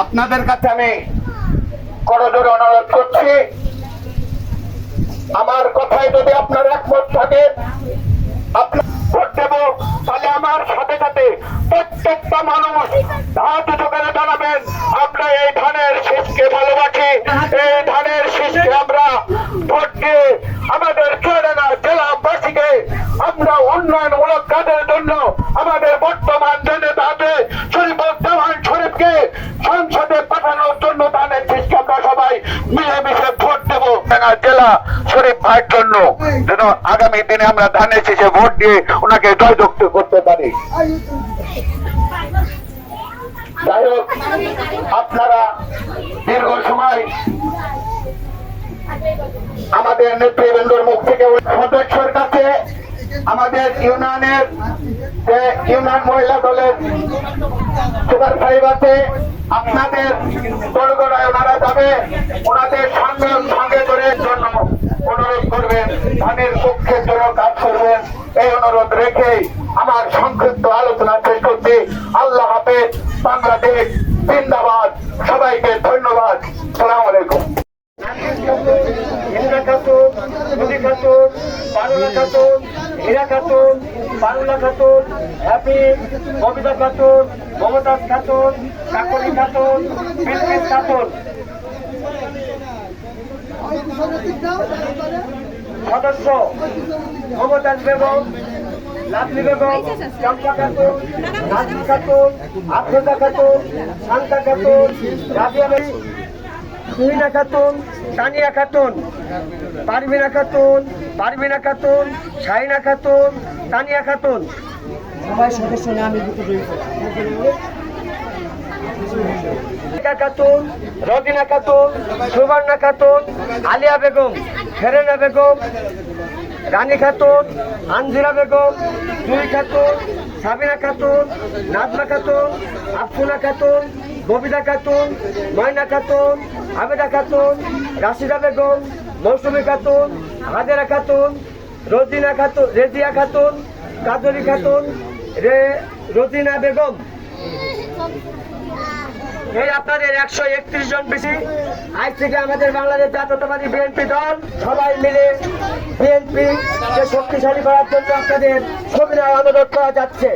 আপনাদের কাছে আমি করজোড়ে অনুরোধ করছি, আমার কথায় যদি আপনার একমত থাকেন, আপনার ভোট দেব, তাহলে আমার সাথে সাথে প্রত্যেকটা মানুষ হাত উঁচু করে জানাবেন আমরা এই ধানের শীষকে ভালোবাসি, এই ধানের শীষকে আমরা ভোট দিয়ে আমাদের চুয়াডাঙ্গা জেলাবাসীকে আমরা উন্নয়নমূলক কাজের জন্য আমাদের বর্তমান জনতা শরীফুজ্জামান শরীফকে সংসদে পাঠানোর জন্য ধানের শীষকে আমরা সবাই মিলেমিশে ভোট দেবো জেলা শরীফ ভাইয়ের জন্য, যেন আগামী দিনে আমরা ধানের শীষে ভোট দিয়ে ওনাকে জয়যুক্ত করতে পারি। যাই হোক, আপনারা দীর্ঘ সময় আমাদের নেতৃবৃন্দর মুখ থেকে সদস্যের কাছে আমাদের ইউনিয়নের যে ইউনিয়ন মহিলা দলের সুগার সাহেব আছে, আপনাদের দলগড়ায় ওনারা যাবে, ওনাদের সঙ্গে করে জন্য অনুরোধ করবেন, ধানের পক্ষের জন্য কাজ করবেন, এই অনুরোধ রেখে আমার সংক্ষিপ্ত আলোচনা শেষ করছি। আল্লাহ হাফেজ, বাংলাদেশ জিন্দাবাদ, সবাইকে ধন্যবাদ, সালাম আলাইকুম। ইন্দ্রা খাতুন, রুবি খাতুন, পারুলা খাতুন, হীরা খাতুন, পারুলা খাতুন, হ্যাপি, কবিতা খাতুন, মমতাজ খাতুন, কাকলি খাতুন, বিলকিস খাতুন। সদস্য মমতাজ বেগম, লাভলি বেগম, চম্পা খাতুন, নাজমা খাতুন, আফরোজা খাতুন, শান্তা খাতুন, রাবিয়া বেগম, সুহিনা খাতুন, তানিয়া খাতুন, পারভিনা খাতুন, পারভিনা খাতুন, শাহিনা খাতুন, তানিয়া খাতুন। সবাই সদস্য নামে খাতুন, রদিনা খাতুন, সুবর্ণা খাতুন, আলিয়া বেগম, ফেরেনা বেগম, রানী খাতুন, আনজিরা বেগম, জুই খাতুন, সাবিনা খাতুন, নাজমা খাতুন, আফসুনা খাতুন, ববিতা খাতুন, ময়না খাতুন, আবেদা খাতুন, রাশিদা বেগম, মৌসুমী খাতুন, হাজেরা খাতুন, রোজিনা খাতুন, রেজিয়া খাতুন, কাজলি খাতুন, রোজিনা বেগম। এই আপনাদের 131 জন বেশি আজ থেকে আমাদের বাংলাদেশ জাতীয়তাবাদী বিএনপি দল সবাই মিলে বিএনপি কে শক্তিশালী করার জন্য আপনাদের সবিনয় অনুরোধ করা যাচ্ছে।